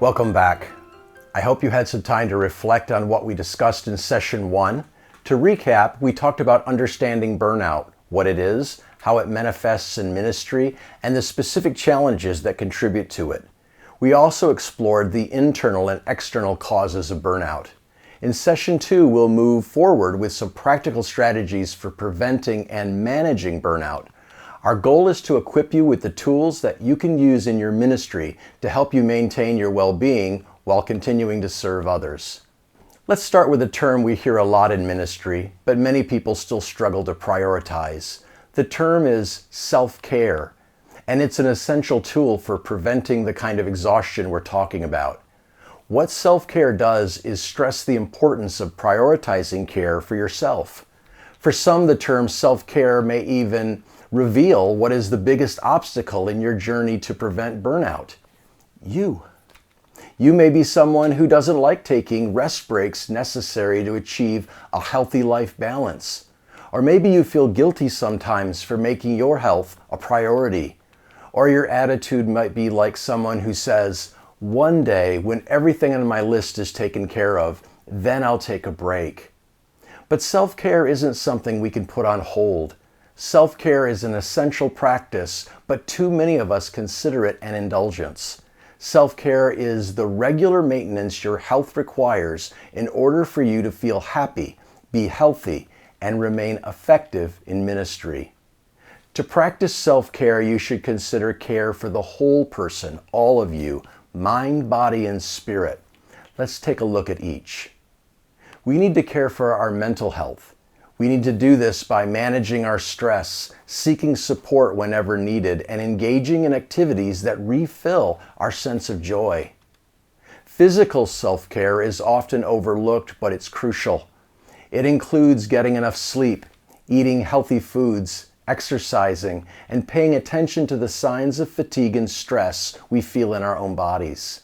Welcome back. I hope you had some time to reflect on what we discussed in session 1. To recap, we talked about understanding burnout, what it is, how it manifests in ministry, and the specific challenges that contribute to it. We also explored the internal and external causes of burnout. In session 2, we'll move forward with some practical strategies for preventing and managing burnout. Our goal is to equip you with the tools that you can use in your ministry to help you maintain your well-being while continuing to serve others. Let's start with a term we hear a lot in ministry, but many people still struggle to prioritize. The term is self-care, and it's an essential tool for preventing the kind of exhaustion we're talking about. What self-care does is stress the importance of prioritizing care for yourself. For some, the term self-care may even reveal what is the biggest obstacle in your journey to prevent burnout. You. You may be someone who doesn't like taking rest breaks necessary to achieve a healthy life balance. Or maybe you feel guilty sometimes for making your health a priority. Or your attitude might be like someone who says, "One day, when everything on my list is taken care of, then I'll take a break." But self-care isn't something we can put on hold. Self-care is an essential practice, but too many of us consider it an indulgence. Self-care is the regular maintenance your health requires in order for you to feel happy, be healthy, and remain effective in ministry. To practice self-care, you should consider care for the whole person, all of you, mind, body, and spirit. Let's take a look at each. We need to care for our mental health. We need to do this by managing our stress, seeking support whenever needed, and engaging in activities that refill our sense of joy. Physical self-care is often overlooked, but it's crucial. It includes getting enough sleep, eating healthy foods, exercising, and paying attention to the signs of fatigue and stress we feel in our own bodies.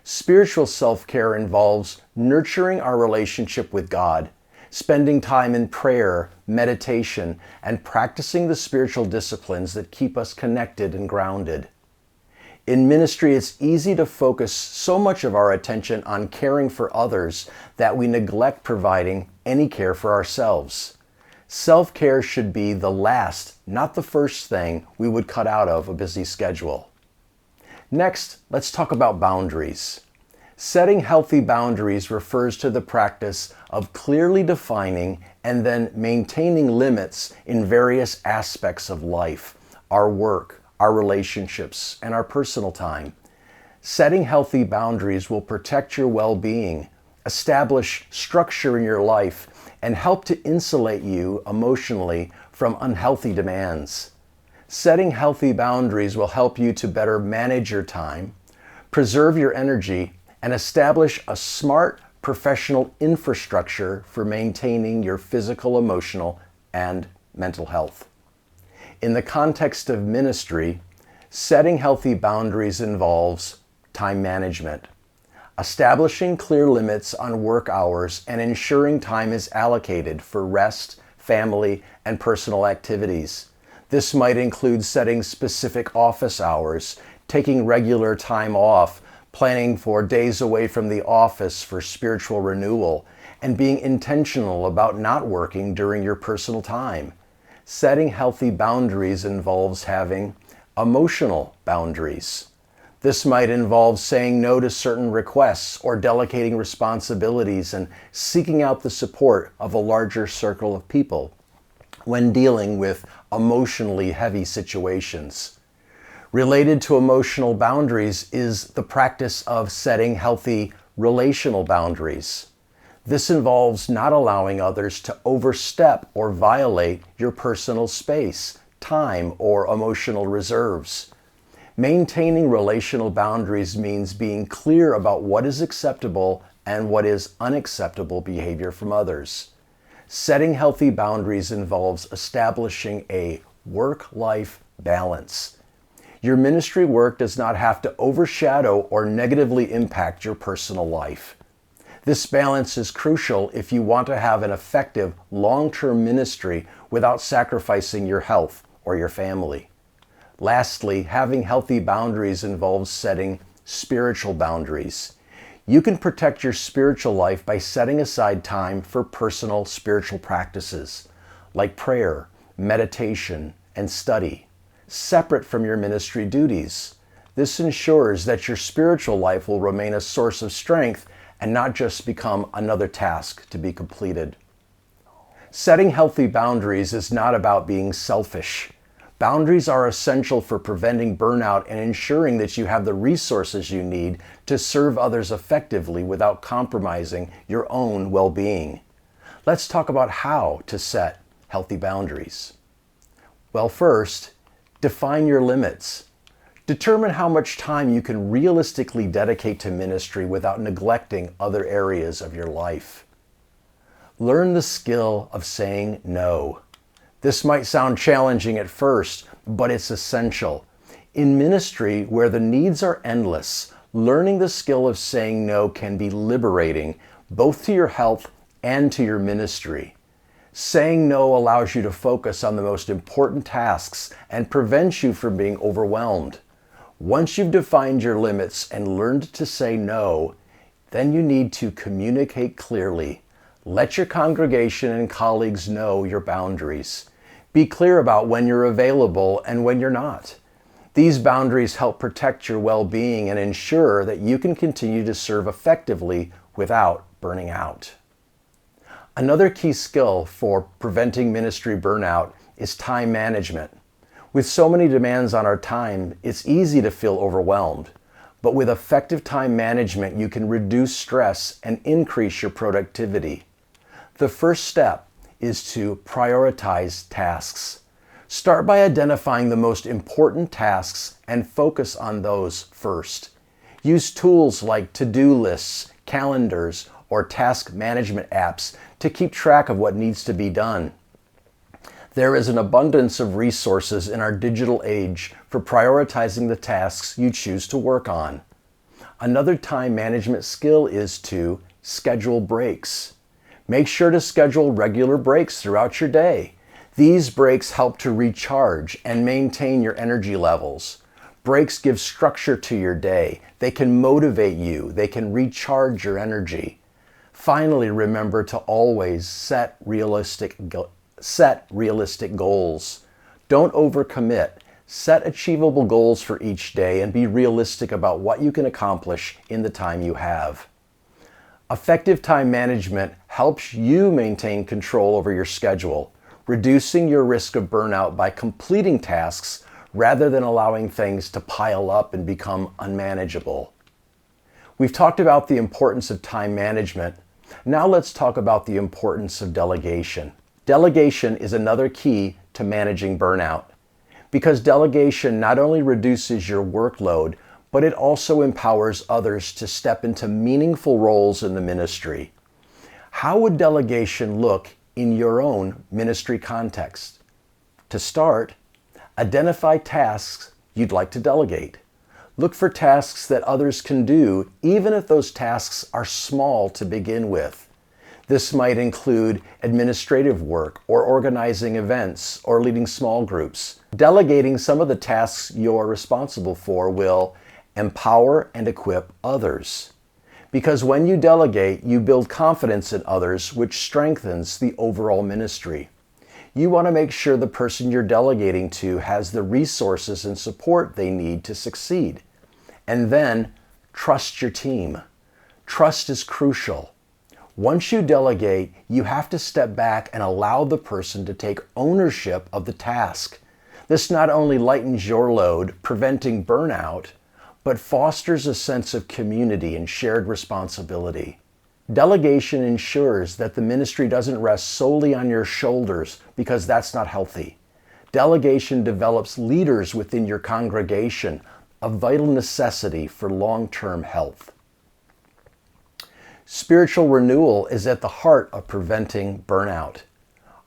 Spiritual self-care involves nurturing our relationship with God, spending time in prayer, meditation, and practicing the spiritual disciplines that keep us connected and grounded. In ministry, it's easy to focus so much of our attention on caring for others that we neglect providing any care for ourselves. Self-care should be the last, not the first thing we would cut out of a busy schedule. Next, let's talk about boundaries. Setting healthy boundaries refers to the practice of clearly defining and then maintaining limits in various aspects of life, our work, our relationships, and our personal time. Setting healthy boundaries will protect your well-being, establish structure in your life, and help to insulate you emotionally from unhealthy demands. Setting healthy boundaries will help you to better manage your time, preserve your energy, and establish a smart professional infrastructure for maintaining your physical, emotional, and mental health. In the context of ministry, setting healthy boundaries involves time management, establishing clear limits on work hours, and ensuring time is allocated for rest, family, and personal activities. This might include setting specific office hours, taking regular time off, planning for days away from the office for spiritual renewal, and being intentional about not working during your personal time. Setting healthy boundaries involves having emotional boundaries. This might involve saying no to certain requests or delegating responsibilities and seeking out the support of a larger circle of people when dealing with emotionally heavy situations. Related to emotional boundaries is the practice of setting healthy relational boundaries. This involves not allowing others to overstep or violate your personal space, time, or emotional reserves. Maintaining relational boundaries means being clear about what is acceptable and what is unacceptable behavior from others. Setting healthy boundaries involves establishing a work-life balance. Your ministry work does not have to overshadow or negatively impact your personal life. This balance is crucial if you want to have an effective long-term ministry without sacrificing your health or your family. Lastly, having healthy boundaries involves setting spiritual boundaries. You can protect your spiritual life by setting aside time for personal spiritual practices like prayer, meditation, and study, separate from your ministry duties. This ensures that your spiritual life will remain a source of strength and not just become another task to be completed. Setting healthy boundaries is not about being selfish. Boundaries are essential for preventing burnout and ensuring that you have the resources you need to serve others effectively without compromising your own well-being. Let's talk about how to set healthy boundaries. Well, first, define your limits. Determine how much time you can realistically dedicate to ministry without neglecting other areas of your life. Learn the skill of saying no. This might sound challenging at first, but it's essential. In ministry, where the needs are endless, learning the skill of saying no can be liberating, both to your health and to your ministry. Saying no allows you to focus on the most important tasks and prevents you from being overwhelmed. Once you've defined your limits and learned to say no, then you need to communicate clearly. Let your congregation and colleagues know your boundaries. Be clear about when you're available and when you're not. These boundaries help protect your well-being and ensure that you can continue to serve effectively without burning out. Another key skill for preventing ministry burnout is time management. With so many demands on our time, it's easy to feel overwhelmed. But with effective time management, you can reduce stress and increase your productivity. The first step is to prioritize tasks. Start by identifying the most important tasks and focus on those first. Use tools like to-do lists, calendars, or task management apps to keep track of what needs to be done. There is an abundance of resources in our digital age for prioritizing the tasks you choose to work on. Another time management skill is to schedule breaks. Make sure to schedule regular breaks throughout your day. These breaks help to recharge and maintain your energy levels. Breaks give structure to your day. They can motivate you. They can recharge your energy. Finally, remember to always set realistic goals. Don't overcommit. Set achievable goals for each day and be realistic about what you can accomplish in the time you have. Effective time management helps you maintain control over your schedule, reducing your risk of burnout by completing tasks rather than allowing things to pile up and become unmanageable. We've talked about the importance of time management. Now let's talk about the importance of delegation. Delegation is another key to managing burnout, because delegation not only reduces your workload, but it also empowers others to step into meaningful roles in the ministry. How would delegation look in your own ministry context? To start, identify tasks you'd like to delegate. Look for tasks that others can do, even if those tasks are small to begin with. This might include administrative work or organizing events or leading small groups. Delegating some of the tasks you're responsible for will empower and equip others. Because when you delegate, you build confidence in others, which strengthens the overall ministry. You want to make sure the person you're delegating to has the resources and support they need to succeed. And then, trust your team. Trust is crucial. Once you delegate, you have to step back and allow the person to take ownership of the task. This not only lightens your load, preventing burnout, but fosters a sense of community and shared responsibility. Delegation ensures that the ministry doesn't rest solely on your shoulders, because that's not healthy. Delegation develops leaders within your congregation, a vital necessity for long-term health. Spiritual renewal is at the heart of preventing burnout.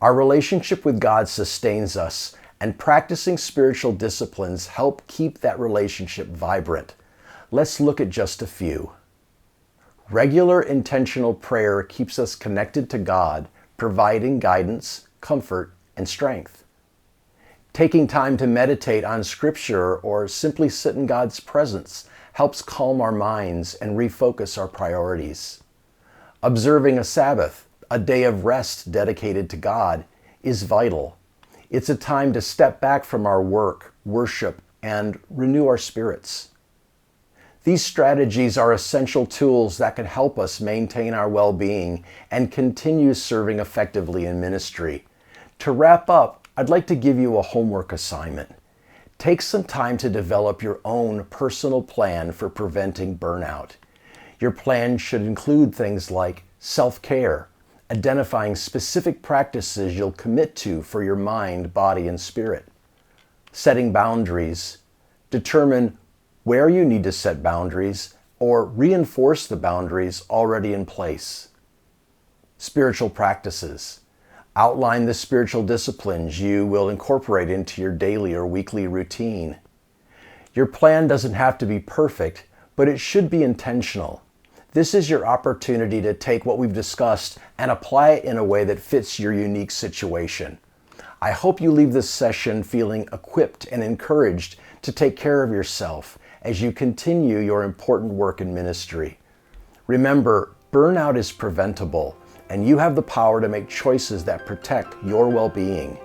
Our relationship with God sustains us, and practicing spiritual disciplines help keep that relationship vibrant. Let's look at just a few. Regular intentional prayer keeps us connected to God, providing guidance, comfort, and strength. Taking time to meditate on Scripture or simply sit in God's presence helps calm our minds and refocus our priorities. Observing a Sabbath, a day of rest dedicated to God, is vital. It's a time to step back from our work, worship, and renew our spirits. These strategies are essential tools that can help us maintain our well-being and continue serving effectively in ministry. To wrap up, I'd like to give you a homework assignment. Take some time to develop your own personal plan for preventing burnout. Your plan should include things like self-care, identifying specific practices you'll commit to for your mind, body, and spirit. Setting boundaries. Determine where you need to set boundaries or reinforce the boundaries already in place. Spiritual practices. Outline the spiritual disciplines you will incorporate into your daily or weekly routine. Your plan doesn't have to be perfect, but it should be intentional. This is your opportunity to take what we've discussed and apply it in a way that fits your unique situation. I hope you leave this session feeling equipped and encouraged to take care of yourself as you continue your important work in ministry. Remember, burnout is preventable, and you have the power to make choices that protect your well-being.